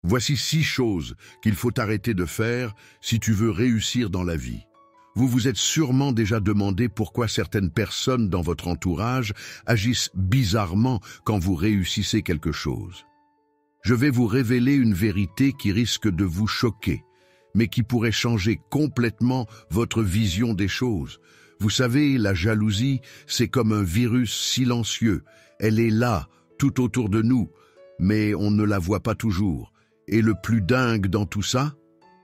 Voici 6 choses qu'il faut arrêter de faire si tu veux réussir dans la vie. Vous vous êtes sûrement déjà demandé pourquoi certaines personnes dans votre entourage agissent bizarrement quand vous réussissez quelque chose. Je vais vous révéler une vérité qui risque de vous choquer, mais qui pourrait changer complètement votre vision des choses. Vous savez, la jalousie, c'est comme un virus silencieux. Elle est là, tout autour de nous, mais on ne la voit pas toujours. Et le plus dingue dans tout ça,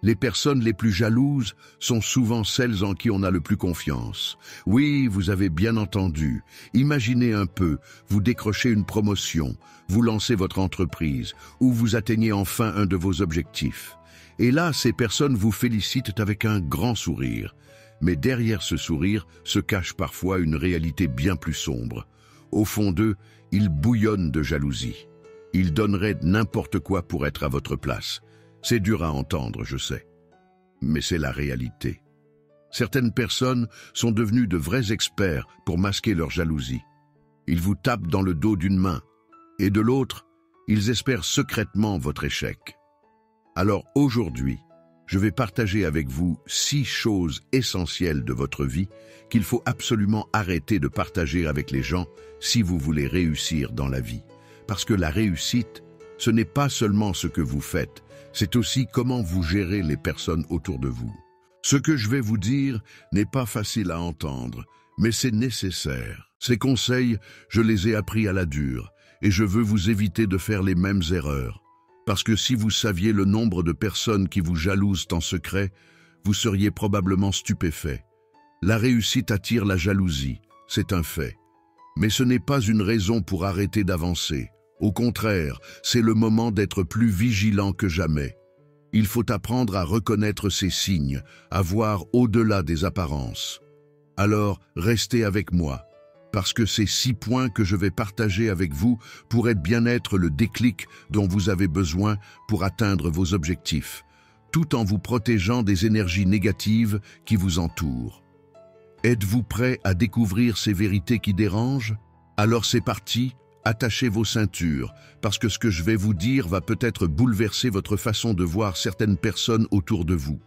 les personnes les plus jalouses sont souvent celles en qui on a le plus confiance. Oui, vous avez bien entendu. Imaginez un peu, vous décrochez une promotion, vous lancez votre entreprise, ou vous atteignez enfin un de vos objectifs. Et là, ces personnes vous félicitent avec un grand sourire. Mais derrière ce sourire se cache parfois une réalité bien plus sombre. Au fond d'eux, ils bouillonnent de jalousie. Ils donneraient n'importe quoi pour être à votre place. C'est dur à entendre, je sais. Mais c'est la réalité. Certaines personnes sont devenues de vrais experts pour masquer leur jalousie. Ils vous tapent dans le dos d'une main, et de l'autre, ils espèrent secrètement votre échec. Alors aujourd'hui, je vais partager avec vous 6 choses essentielles de votre vie qu'il faut absolument arrêter de partager avec les gens si vous voulez réussir dans la vie. Parce que la réussite, ce n'est pas seulement ce que vous faites, c'est aussi comment vous gérez les personnes autour de vous. Ce que je vais vous dire n'est pas facile à entendre, mais c'est nécessaire. Ces conseils, je les ai appris à la dure, et je veux vous éviter de faire les mêmes erreurs. Parce que si vous saviez le nombre de personnes qui vous jalousent en secret, vous seriez probablement stupéfait. La réussite attire la jalousie, c'est un fait. Mais ce n'est pas une raison pour arrêter d'avancer. Au contraire, c'est le moment d'être plus vigilant que jamais. Il faut apprendre à reconnaître ces signes, à voir au-delà des apparences. Alors, restez avec moi, parce que ces 6 points que je vais partager avec vous pourraient bien être le déclic dont vous avez besoin pour atteindre vos objectifs, tout en vous protégeant des énergies négatives qui vous entourent. Êtes-vous prêt à découvrir ces vérités qui dérangent? Alors c'est parti, attachez vos ceintures, parce que ce que je vais vous dire va peut-être bouleverser votre façon de voir certaines personnes autour de vous.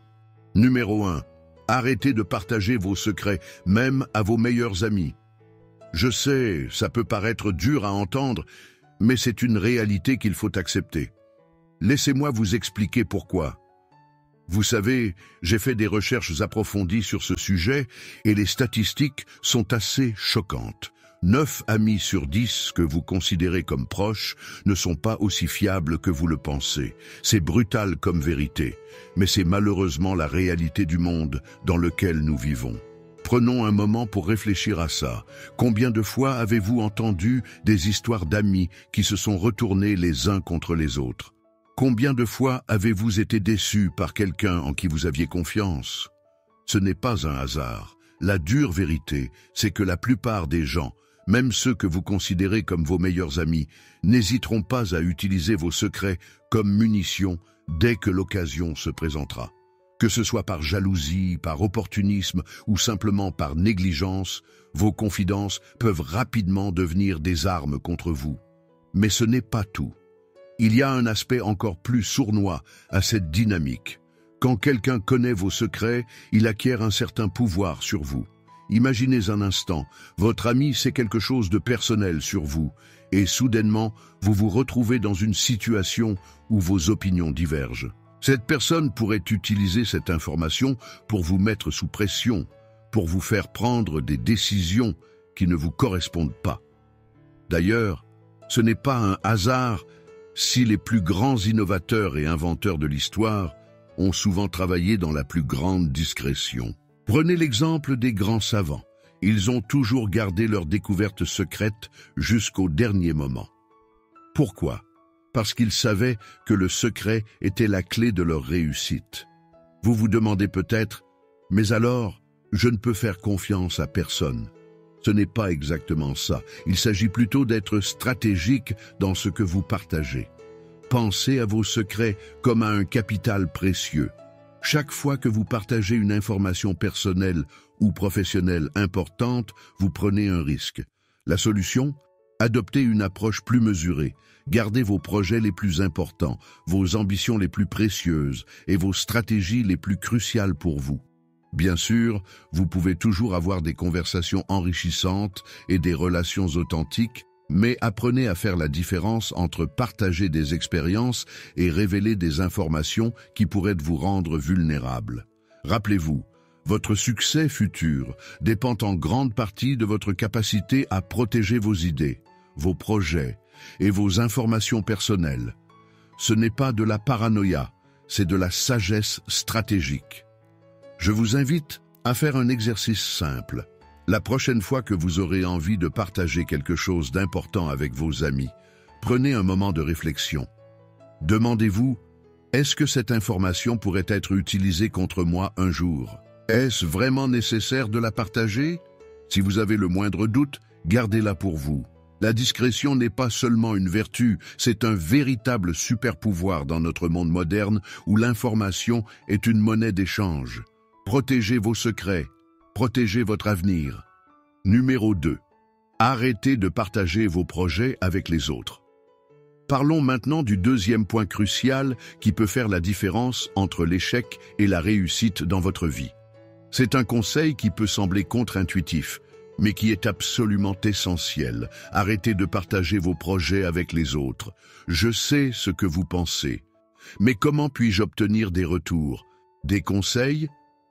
Numéro 1. Arrêtez de partager vos secrets, même à vos meilleurs amis. Je sais, ça peut paraître dur à entendre, mais c'est une réalité qu'il faut accepter. Laissez-moi vous expliquer pourquoi. Vous savez, j'ai fait des recherches approfondies sur ce sujet et les statistiques sont assez choquantes. 9 amis sur 10 que vous considérez comme proches ne sont pas aussi fiables que vous le pensez. C'est brutal comme vérité, mais c'est malheureusement la réalité du monde dans lequel nous vivons. Prenons un moment pour réfléchir à ça. Combien de fois avez-vous entendu des histoires d'amis qui se sont retournés les uns contre les autres? Combien de fois avez-vous été déçu par quelqu'un en qui vous aviez confiance? Ce n'est pas un hasard. La dure vérité, c'est que la plupart des gens, même ceux que vous considérez comme vos meilleurs amis, n'hésiteront pas à utiliser vos secrets comme munitions dès que l'occasion se présentera. Que ce soit par jalousie, par opportunisme ou simplement par négligence, vos confidences peuvent rapidement devenir des armes contre vous. Mais ce n'est pas tout. Il y a un aspect encore plus sournois à cette dynamique. Quand quelqu'un connaît vos secrets, il acquiert un certain pouvoir sur vous. Imaginez un instant, votre ami sait quelque chose de personnel sur vous, et soudainement, vous vous retrouvez dans une situation où vos opinions divergent. Cette personne pourrait utiliser cette information pour vous mettre sous pression, pour vous faire prendre des décisions qui ne vous correspondent pas. D'ailleurs, ce n'est pas un hasard si les plus grands innovateurs et inventeurs de l'histoire ont souvent travaillé dans la plus grande discrétion. Prenez l'exemple des grands savants. Ils ont toujours gardé leurs découvertes secrètes jusqu'au dernier moment. Pourquoi? Parce qu'ils savaient que le secret était la clé de leur réussite. Vous vous demandez peut-être, mais alors, je ne peux faire confiance à personne. Ce n'est pas exactement ça. Il s'agit plutôt d'être stratégique dans ce que vous partagez. Pensez à vos secrets comme à un capital précieux. Chaque fois que vous partagez une information personnelle ou professionnelle importante, vous prenez un risque. La solution? Adoptez une approche plus mesurée. Gardez vos projets les plus importants, vos ambitions les plus précieuses et vos stratégies les plus cruciales pour vous. Bien sûr, vous pouvez toujours avoir des conversations enrichissantes et des relations authentiques, mais apprenez à faire la différence entre partager des expériences et révéler des informations qui pourraient vous rendre vulnérable. Rappelez-vous, votre succès futur dépend en grande partie de votre capacité à protéger vos idées, vos projets et vos informations personnelles. Ce n'est pas de la paranoïa, c'est de la sagesse stratégique. Je vous invite à faire un exercice simple. La prochaine fois que vous aurez envie de partager quelque chose d'important avec vos amis, prenez un moment de réflexion. Demandez-vous, est-ce que cette information pourrait être utilisée contre moi un jour? Est-ce vraiment nécessaire de la partager? Si vous avez le moindre doute, gardez-la pour vous. La discrétion n'est pas seulement une vertu, c'est un véritable super-pouvoir dans notre monde moderne où l'information est une monnaie d'échange. Protégez vos secrets, protégez votre avenir. Numéro 2. Arrêtez de partager vos projets avec les autres. Parlons maintenant du deuxième point crucial qui peut faire la différence entre l'échec et la réussite dans votre vie. C'est un conseil qui peut sembler contre-intuitif, mais qui est absolument essentiel. Arrêtez de partager vos projets avec les autres. Je sais ce que vous pensez. Mais comment puis-je obtenir des retours? Des conseils?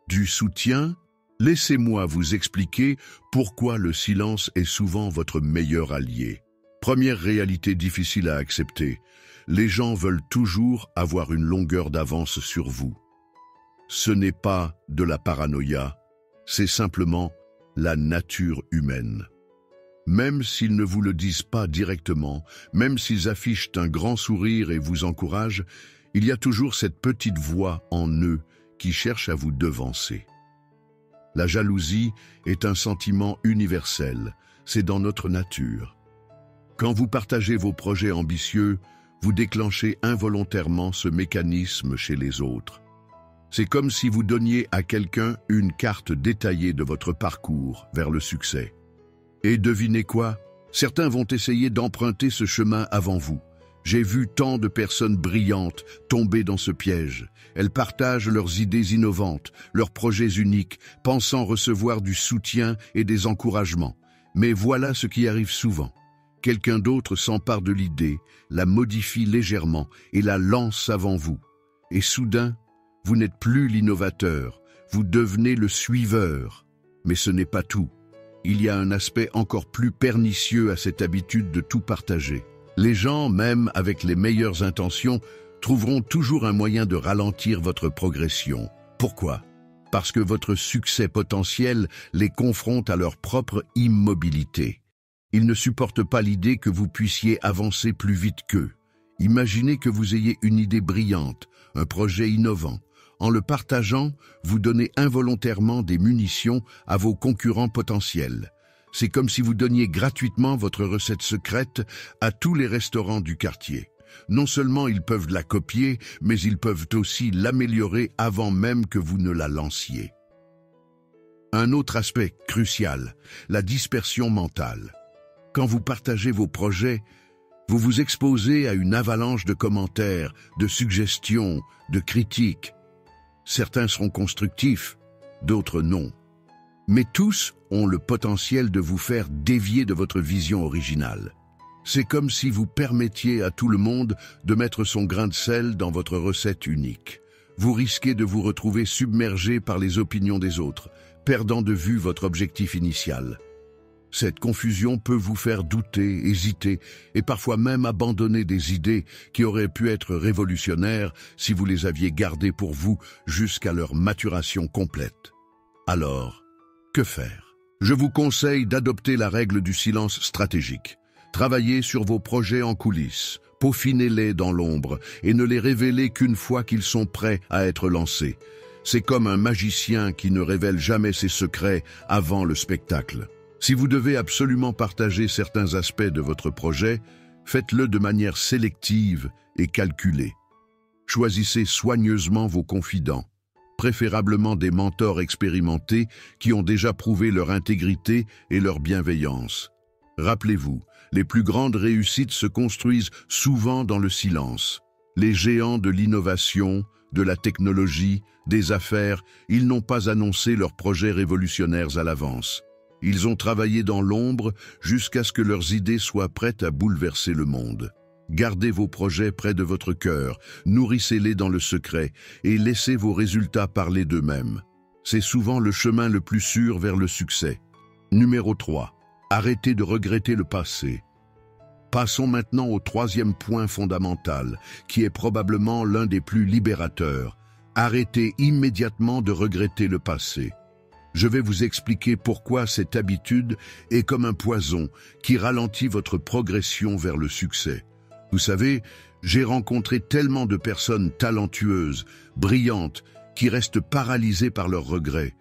Du soutien? Laissez-moi vous expliquer pourquoi le silence est souvent votre meilleur allié. Première réalité difficile à accepter. Les gens veulent toujours avoir une longueur d'avance sur vous. Ce n'est pas de la paranoïa, c'est simplement la nature humaine. Même s'ils ne vous le disent pas directement, même s'ils affichent un grand sourire et vous encouragent, il y a toujours cette petite voix en eux qui cherche à vous devancer. La jalousie est un sentiment universel, c'est dans notre nature. Quand vous partagez vos projets ambitieux, vous déclenchez involontairement ce mécanisme chez les autres. C'est comme si vous donniez à quelqu'un une carte détaillée de votre parcours vers le succès. Et devinez quoi? Certains vont essayer d'emprunter ce chemin avant vous. J'ai vu tant de personnes brillantes tomber dans ce piège. Elles partagent leurs idées innovantes, leurs projets uniques, pensant recevoir du soutien et des encouragements. Mais voilà ce qui arrive souvent. Quelqu'un d'autre s'empare de l'idée, la modifie légèrement et la lance avant vous. Et soudain, vous n'êtes plus l'innovateur, vous devenez le suiveur. Mais ce n'est pas tout. Il y a un aspect encore plus pernicieux à cette habitude de tout partager. Les gens, même avec les meilleures intentions, trouveront toujours un moyen de ralentir votre progression. Pourquoi? Parce que votre succès potentiel les confronte à leur propre immobilité. Ils ne supportent pas l'idée que vous puissiez avancer plus vite qu'eux. Imaginez que vous ayez une idée brillante, un projet innovant. En le partageant, vous donnez involontairement des munitions à vos concurrents potentiels. C'est comme si vous donniez gratuitement votre recette secrète à tous les restaurants du quartier. Non seulement ils peuvent la copier, mais ils peuvent aussi l'améliorer avant même que vous ne la lanciez. Un autre aspect crucial, la dispersion mentale. Quand vous partagez vos projets, vous vous exposez à une avalanche de commentaires, de suggestions, de critiques. Certains seront constructifs, d'autres non. Mais tous ont le potentiel de vous faire dévier de votre vision originale. C'est comme si vous permettiez à tout le monde de mettre son grain de sel dans votre recette unique. Vous risquez de vous retrouver submergé par les opinions des autres, perdant de vue votre objectif initial. Cette confusion peut vous faire douter, hésiter et parfois même abandonner des idées qui auraient pu être révolutionnaires si vous les aviez gardées pour vous jusqu'à leur maturation complète. Alors, que faire? Je vous conseille d'adopter la règle du silence stratégique. Travaillez sur vos projets en coulisses, peaufinez-les dans l'ombre et ne les révélez qu'une fois qu'ils sont prêts à être lancés. C'est comme un magicien qui ne révèle jamais ses secrets avant le spectacle. Si vous devez absolument partager certains aspects de votre projet, faites-le de manière sélective et calculée. Choisissez soigneusement vos confidents, préférablement des mentors expérimentés qui ont déjà prouvé leur intégrité et leur bienveillance. Rappelez-vous, les plus grandes réussites se construisent souvent dans le silence. Les géants de l'innovation, de la technologie, des affaires, ils n'ont pas annoncé leurs projets révolutionnaires à l'avance. Ils ont travaillé dans l'ombre jusqu'à ce que leurs idées soient prêtes à bouleverser le monde. Gardez vos projets près de votre cœur, nourrissez-les dans le secret et laissez vos résultats parler d'eux-mêmes. C'est souvent le chemin le plus sûr vers le succès. Numéro 3. Arrêtez de regretter le passé. Passons maintenant au troisième point fondamental, qui est probablement l'un des plus libérateurs. Arrêtez immédiatement de regretter le passé. Je vais vous expliquer pourquoi cette habitude est comme un poison qui ralentit votre progression vers le succès. Vous savez, j'ai rencontré tellement de personnes talentueuses, brillantes, qui restent paralysées par leurs regrets.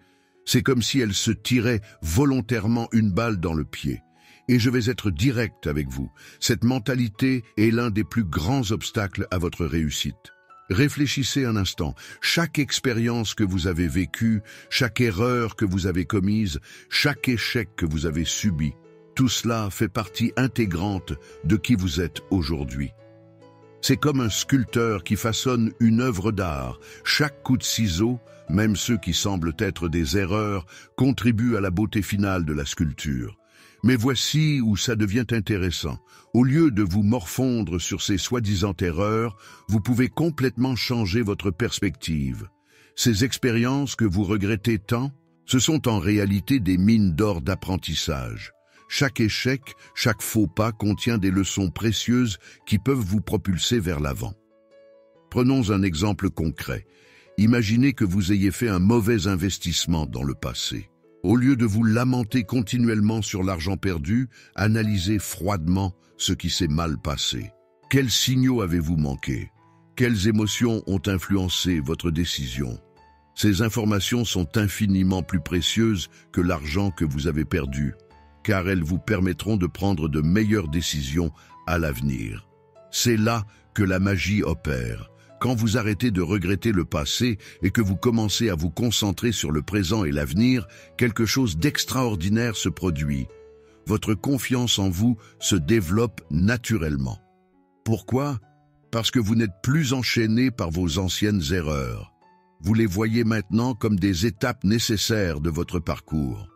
C'est comme si elles se tiraient volontairement une balle dans le pied. Et je vais être direct avec vous. Cette mentalité est l'un des plus grands obstacles à votre réussite. Réfléchissez un instant. Chaque expérience que vous avez vécue, chaque erreur que vous avez commise, chaque échec que vous avez subi, tout cela fait partie intégrante de qui vous êtes aujourd'hui. C'est comme un sculpteur qui façonne une œuvre d'art. Chaque coup de ciseau, même ceux qui semblent être des erreurs, contribue à la beauté finale de la sculpture. Mais voici où ça devient intéressant. Au lieu de vous morfondre sur ces soi-disant erreurs, vous pouvez complètement changer votre perspective. Ces expériences que vous regrettez tant, ce sont en réalité des mines d'or d'apprentissage. Chaque échec, chaque faux pas contient des leçons précieuses qui peuvent vous propulser vers l'avant. Prenons un exemple concret. Imaginez que vous ayez fait un mauvais investissement dans le passé. Au lieu de vous lamenter continuellement sur l'argent perdu, analysez froidement ce qui s'est mal passé. Quels signaux avez-vous manqué? Quelles émotions ont influencé votre décision? Ces informations sont infiniment plus précieuses que l'argent que vous avez perdu, car elles vous permettront de prendre de meilleures décisions à l'avenir. C'est là que la magie opère. Quand vous arrêtez de regretter le passé et que vous commencez à vous concentrer sur le présent et l'avenir, quelque chose d'extraordinaire se produit. Votre confiance en vous se développe naturellement. Pourquoi? Parce que vous n'êtes plus enchaîné par vos anciennes erreurs. Vous les voyez maintenant comme des étapes nécessaires de votre parcours.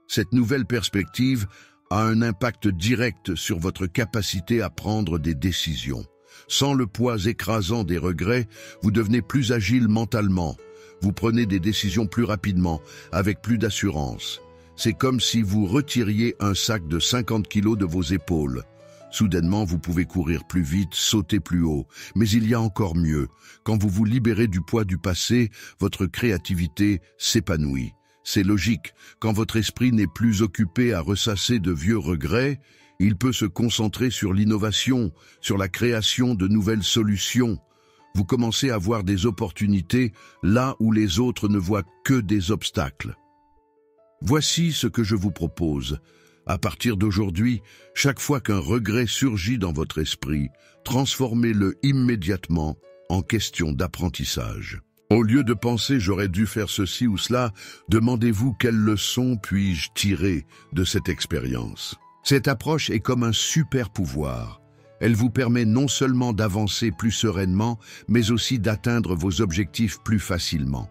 Cette nouvelle perspective a un impact direct sur votre capacité à prendre des décisions. Sans le poids écrasant des regrets, vous devenez plus agile mentalement. Vous prenez des décisions plus rapidement, avec plus d'assurance. C'est comme si vous retiriez un sac de 50 kilos de vos épaules. Soudainement, vous pouvez courir plus vite, sauter plus haut. Mais il y a encore mieux. Quand vous vous libérez du poids du passé, votre créativité s'épanouit. C'est logique. Quand votre esprit n'est plus occupé à ressasser de vieux regrets, il peut se concentrer sur l'innovation, sur la création de nouvelles solutions. Vous commencez à voir des opportunités là où les autres ne voient que des obstacles. Voici ce que je vous propose. À partir d'aujourd'hui, chaque fois qu'un regret surgit dans votre esprit, transformez-le immédiatement en question d'apprentissage. Au lieu de penser « j'aurais dû faire ceci ou cela », demandez-vous quelle leçon puis-je tirer de cette expérience. Cette approche est comme un super pouvoir. Elle vous permet non seulement d'avancer plus sereinement, mais aussi d'atteindre vos objectifs plus facilement.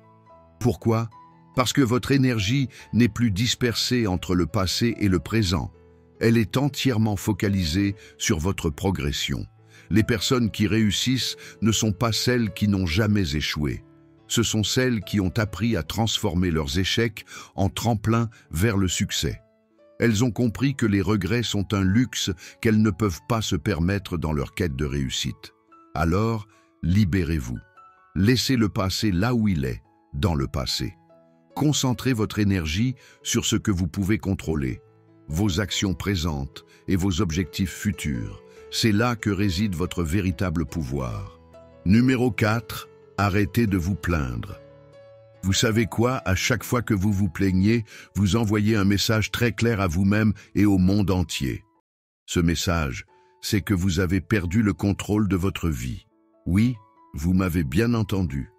Pourquoi? Parce que votre énergie n'est plus dispersée entre le passé et le présent. Elle est entièrement focalisée sur votre progression. Les personnes qui réussissent ne sont pas celles qui n'ont jamais échoué. Ce sont celles qui ont appris à transformer leurs échecs en tremplin vers le succès. Elles ont compris que les regrets sont un luxe qu'elles ne peuvent pas se permettre dans leur quête de réussite. Alors, libérez-vous. Laissez le passé là où il est, dans le passé. Concentrez votre énergie sur ce que vous pouvez contrôler, vos actions présentes et vos objectifs futurs. C'est là que réside votre véritable pouvoir. Numéro 4. Arrêtez de vous plaindre. Vous savez quoi? À chaque fois que vous vous plaignez, vous envoyez un message très clair à vous-même et au monde entier. Ce message, c'est que vous avez perdu le contrôle de votre vie. Oui, vous m'avez bien entendu.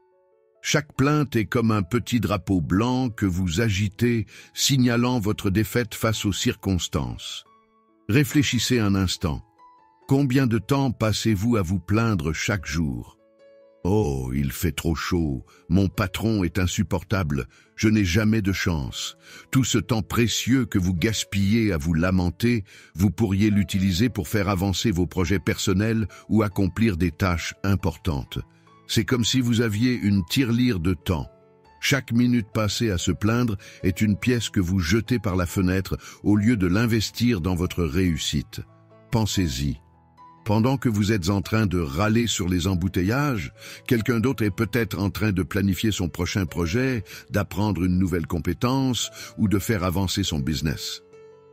Chaque plainte est comme un petit drapeau blanc que vous agitez, signalant votre défaite face aux circonstances. Réfléchissez un instant. Combien de temps passez-vous à vous plaindre chaque jour? Oh, il fait trop chaud, mon patron est insupportable, je n'ai jamais de chance. Tout ce temps précieux que vous gaspillez à vous lamenter, vous pourriez l'utiliser pour faire avancer vos projets personnels ou accomplir des tâches importantes. C'est comme si vous aviez une tirelire de temps. Chaque minute passée à se plaindre est une pièce que vous jetez par la fenêtre au lieu de l'investir dans votre réussite. Pensez-y. Pendant que vous êtes en train de râler sur les embouteillages, quelqu'un d'autre est peut-être en train de planifier son prochain projet, d'apprendre une nouvelle compétence ou de faire avancer son business.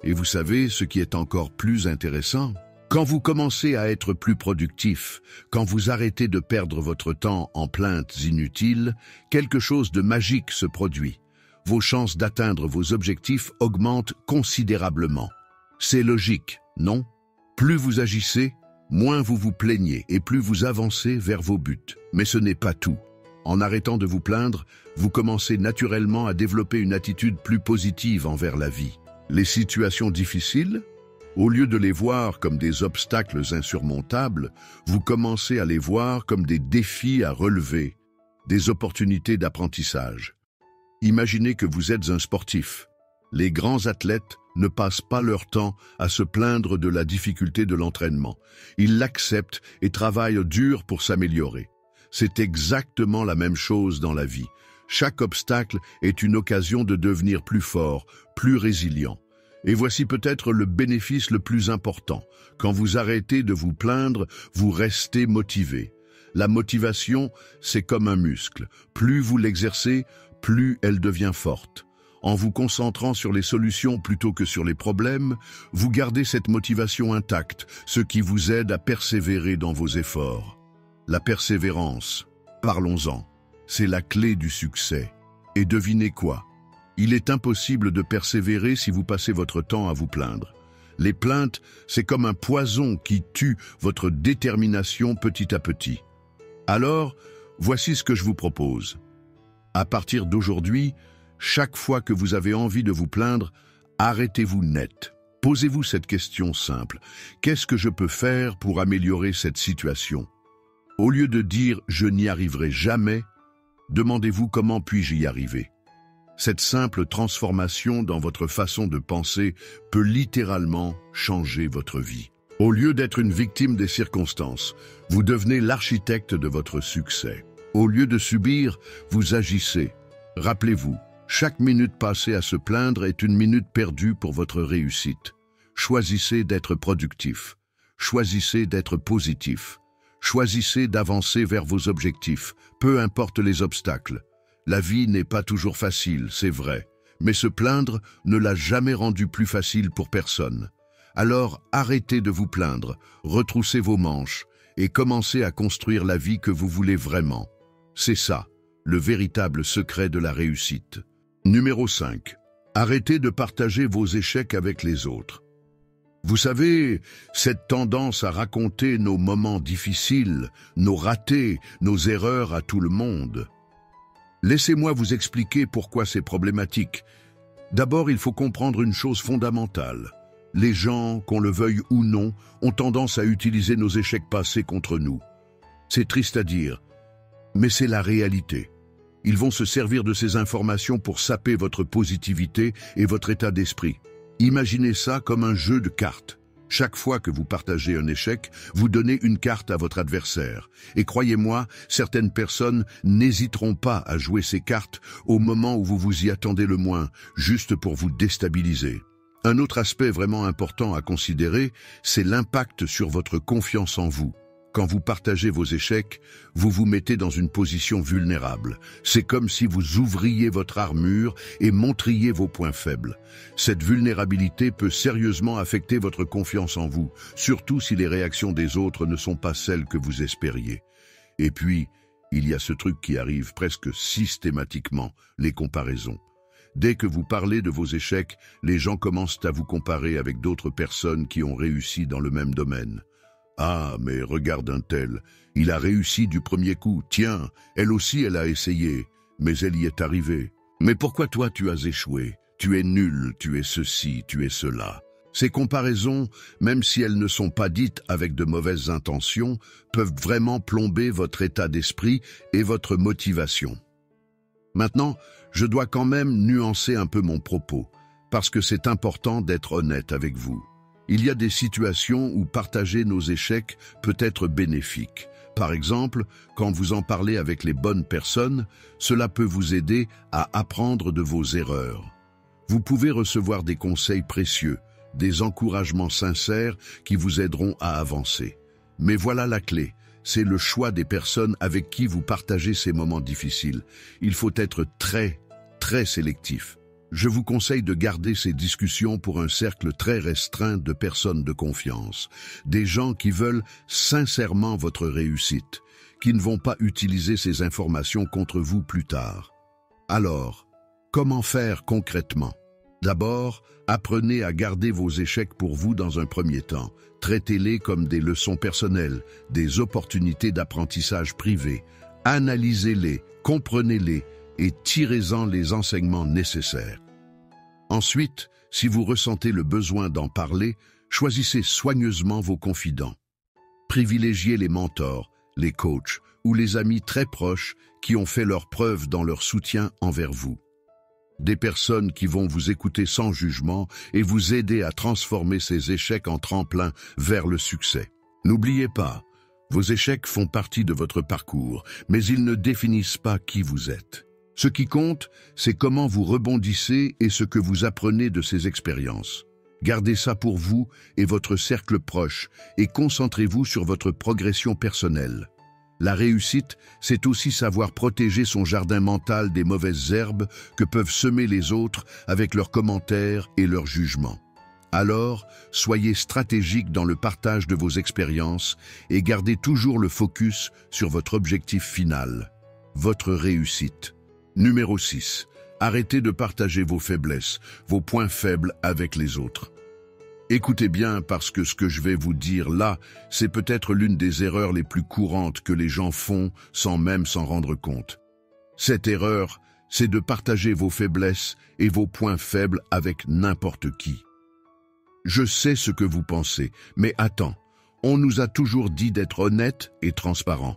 Et vous savez ce qui est encore plus intéressant? Quand vous commencez à être plus productif, quand vous arrêtez de perdre votre temps en plaintes inutiles, quelque chose de magique se produit. Vos chances d'atteindre vos objectifs augmentent considérablement. C'est logique, non? Plus vous agissez, moins vous vous plaignez et plus vous avancez vers vos buts. Mais ce n'est pas tout. En arrêtant de vous plaindre, vous commencez naturellement à développer une attitude plus positive envers la vie. Les situations difficiles, au lieu de les voir comme des obstacles insurmontables, vous commencez à les voir comme des défis à relever, des opportunités d'apprentissage. Imaginez que vous êtes un sportif. Les grands athlètes ne passent pas leur temps à se plaindre de la difficulté de l'entraînement. Ils l'acceptent et travaillent dur pour s'améliorer. C'est exactement la même chose dans la vie. Chaque obstacle est une occasion de devenir plus fort, plus résilient. Et voici peut-être le bénéfice le plus important. Quand vous arrêtez de vous plaindre, vous restez motivé. La motivation, c'est comme un muscle. Plus vous l'exercez, plus elle devient forte. En vous concentrant sur les solutions plutôt que sur les problèmes, vous gardez cette motivation intacte, ce qui vous aide à persévérer dans vos efforts. La persévérance, parlons-en, c'est la clé du succès. Et devinez quoi? Il est impossible de persévérer si vous passez votre temps à vous plaindre. Les plaintes, c'est comme un poison qui tue votre détermination petit à petit. Alors, voici ce que je vous propose. À partir d'aujourd'hui, chaque fois que vous avez envie de vous plaindre, arrêtez-vous net. Posez-vous cette question simple. Qu'est-ce que je peux faire pour améliorer cette situation? Au lieu de dire « je n'y arriverai jamais », demandez-vous comment puis-je y arriver. Cette simple transformation dans votre façon de penser peut littéralement changer votre vie. Au lieu d'être une victime des circonstances, vous devenez l'architecte de votre succès. Au lieu de subir, vous agissez. Rappelez-vous, chaque minute passée à se plaindre est une minute perdue pour votre réussite. Choisissez d'être productif. Choisissez d'être positif. Choisissez d'avancer vers vos objectifs, peu importe les obstacles. La vie n'est pas toujours facile, c'est vrai, mais se plaindre ne l'a jamais rendu plus facile pour personne. Alors arrêtez de vous plaindre, retroussez vos manches et commencez à construire la vie que vous voulez vraiment. C'est ça, le véritable secret de la réussite. Numéro 5. Arrêtez de partager vos échecs avec les autres. Vous savez, cette tendance à raconter nos moments difficiles, nos ratés, nos erreurs à tout le monde. Laissez-moi vous expliquer pourquoi c'est problématique. D'abord, il faut comprendre une chose fondamentale. Les gens, qu'on le veuille ou non, ont tendance à utiliser nos échecs passés contre nous. C'est triste à dire, mais c'est la réalité. Ils vont se servir de ces informations pour saper votre positivité et votre état d'esprit. Imaginez ça comme un jeu de cartes. Chaque fois que vous partagez un échec, vous donnez une carte à votre adversaire. Et croyez-moi, certaines personnes n'hésiteront pas à jouer ces cartes au moment où vous vous y attendez le moins, juste pour vous déstabiliser. Un autre aspect vraiment important à considérer, c'est l'impact sur votre confiance en vous. Quand vous partagez vos échecs, vous vous mettez dans une position vulnérable. C'est comme si vous ouvriez votre armure et montriez vos points faibles. Cette vulnérabilité peut sérieusement affecter votre confiance en vous, surtout si les réactions des autres ne sont pas celles que vous espériez. Et puis, il y a ce truc qui arrive presque systématiquement, les comparaisons. Dès que vous parlez de vos échecs, les gens commencent à vous comparer avec d'autres personnes qui ont réussi dans le même domaine. Ah, mais regarde un tel, il a réussi du premier coup. Tiens, elle aussi elle a essayé, mais elle y est arrivée. Mais pourquoi toi tu as échoué? Tu es nul, tu es ceci, tu es cela. Ces comparaisons, même si elles ne sont pas dites avec de mauvaises intentions, peuvent vraiment plomber votre état d'esprit et votre motivation. Maintenant, je dois quand même nuancer un peu mon propos, parce que c'est important d'être honnête avec vous. Il y a des situations où partager nos échecs peut être bénéfique. Par exemple, quand vous en parlez avec les bonnes personnes, cela peut vous aider à apprendre de vos erreurs. Vous pouvez recevoir des conseils précieux, des encouragements sincères qui vous aideront à avancer. Mais voilà la clé, c'est le choix des personnes avec qui vous partagez ces moments difficiles. Il faut être très sélectif. Je vous conseille de garder ces discussions pour un cercle très restreint de personnes de confiance, des gens qui veulent sincèrement votre réussite, qui ne vont pas utiliser ces informations contre vous plus tard. Alors, comment faire concrètement? D'abord, apprenez à garder vos échecs pour vous dans un premier temps. Traitez-les comme des leçons personnelles, des opportunités d'apprentissage privées. Analysez-les, comprenez-les et tirez-en les enseignements nécessaires. Ensuite, si vous ressentez le besoin d'en parler, choisissez soigneusement vos confidents. Privilégiez les mentors, les coachs ou les amis très proches qui ont fait leurs preuves dans leur soutien envers vous. Des personnes qui vont vous écouter sans jugement et vous aider à transformer ces échecs en tremplin vers le succès. N'oubliez pas, vos échecs font partie de votre parcours, mais ils ne définissent pas qui vous êtes. Ce qui compte, c'est comment vous rebondissez et ce que vous apprenez de ces expériences. Gardez ça pour vous et votre cercle proche et concentrez-vous sur votre progression personnelle. La réussite, c'est aussi savoir protéger son jardin mental des mauvaises herbes que peuvent semer les autres avec leurs commentaires et leurs jugements. Alors, soyez stratégique dans le partage de vos expériences et gardez toujours le focus sur votre objectif final, votre réussite. Numéro 6. Arrêtez de partager vos faiblesses, vos points faibles avec les autres. Écoutez bien parce que ce que je vais vous dire là, c'est peut-être l'une des erreurs les plus courantes que les gens font sans même s'en rendre compte. Cette erreur, c'est de partager vos faiblesses et vos points faibles avec n'importe qui. Je sais ce que vous pensez, mais attends, on nous a toujours dit d'être honnête et transparent.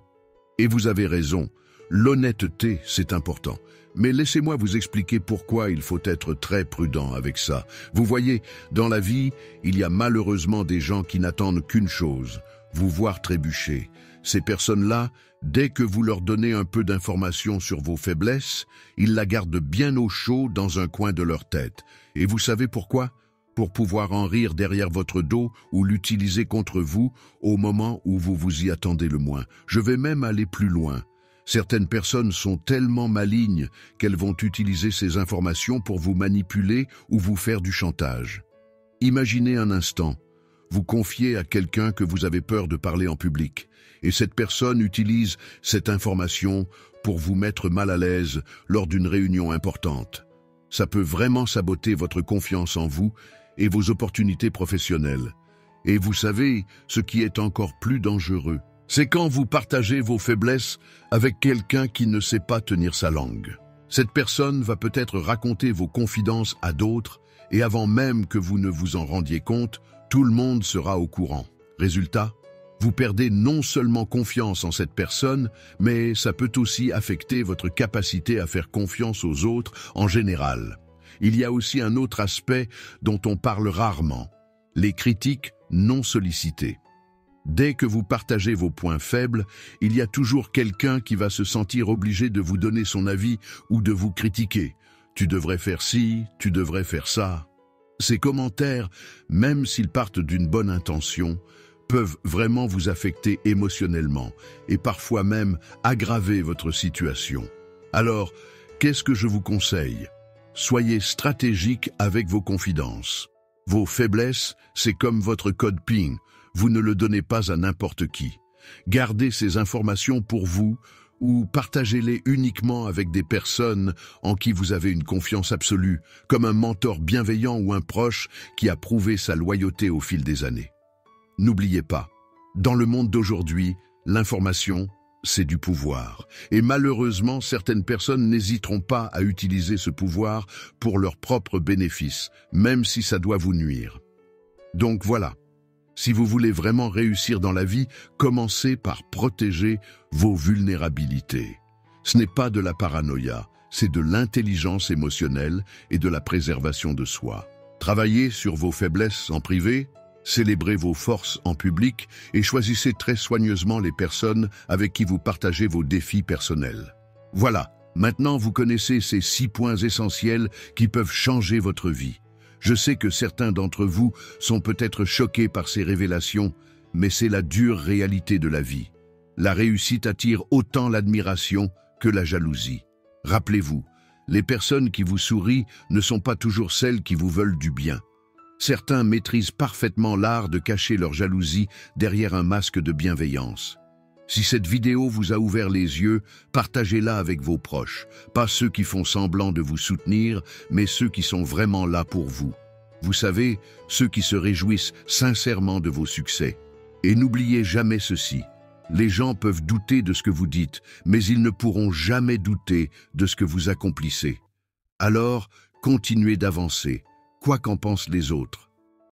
Et vous avez raison, l'honnêteté, c'est important. Mais laissez-moi vous expliquer pourquoi il faut être très prudent avec ça. Vous voyez, dans la vie, il y a malheureusement des gens qui n'attendent qu'une chose, vous voir trébucher. Ces personnes-là, dès que vous leur donnez un peu d'informations sur vos faiblesses, ils la gardent bien au chaud dans un coin de leur tête. Et vous savez pourquoi? Pour pouvoir en rire derrière votre dos ou l'utiliser contre vous au moment où vous vous y attendez le moins. Je vais même aller plus loin. Certaines personnes sont tellement malignes qu'elles vont utiliser ces informations pour vous manipuler ou vous faire du chantage. Imaginez un instant, vous confiez à quelqu'un que vous avez peur de parler en public, et cette personne utilise cette information pour vous mettre mal à l'aise lors d'une réunion importante. Ça peut vraiment saboter votre confiance en vous et vos opportunités professionnelles. Et vous savez, ce qui est encore plus dangereux, c'est quand vous partagez vos faiblesses avec quelqu'un qui ne sait pas tenir sa langue. Cette personne va peut-être raconter vos confidences à d'autres et avant même que vous ne vous en rendiez compte, tout le monde sera au courant. Résultat, vous perdez non seulement confiance en cette personne, mais ça peut aussi affecter votre capacité à faire confiance aux autres en général. Il y a aussi un autre aspect dont on parle rarement, les critiques non sollicitées. Dès que vous partagez vos points faibles, il y a toujours quelqu'un qui va se sentir obligé de vous donner son avis ou de vous critiquer. Tu devrais faire ci, tu devrais faire ça. Ces commentaires, même s'ils partent d'une bonne intention, peuvent vraiment vous affecter émotionnellement et parfois même aggraver votre situation. Alors, qu'est-ce que je vous conseille? Soyez stratégique avec vos confidences. Vos faiblesses, c'est comme votre code PIN. Vous ne le donnez pas à n'importe qui. Gardez ces informations pour vous ou partagez-les uniquement avec des personnes en qui vous avez une confiance absolue, comme un mentor bienveillant ou un proche qui a prouvé sa loyauté au fil des années. N'oubliez pas, dans le monde d'aujourd'hui, l'information, c'est du pouvoir. Et malheureusement, certaines personnes n'hésiteront pas à utiliser ce pouvoir pour leur propre bénéfice, même si ça doit vous nuire. Donc voilà, si vous voulez vraiment réussir dans la vie, commencez par protéger vos vulnérabilités. Ce n'est pas de la paranoïa, c'est de l'intelligence émotionnelle et de la préservation de soi. Travaillez sur vos faiblesses en privé, célébrez vos forces en public et choisissez très soigneusement les personnes avec qui vous partagez vos défis personnels. Voilà, maintenant vous connaissez ces 6 points essentiels qui peuvent changer votre vie. Je sais que certains d'entre vous sont peut-être choqués par ces révélations, mais c'est la dure réalité de la vie. La réussite attire autant l'admiration que la jalousie. Rappelez-vous, les personnes qui vous sourient ne sont pas toujours celles qui vous veulent du bien. Certains maîtrisent parfaitement l'art de cacher leur jalousie derrière un masque de bienveillance. Si cette vidéo vous a ouvert les yeux, partagez-la avec vos proches, pas ceux qui font semblant de vous soutenir, mais ceux qui sont vraiment là pour vous. Vous savez, ceux qui se réjouissent sincèrement de vos succès. Et n'oubliez jamais ceci, les gens peuvent douter de ce que vous dites, mais ils ne pourront jamais douter de ce que vous accomplissez. Alors, continuez d'avancer, quoi qu'en pensent les autres.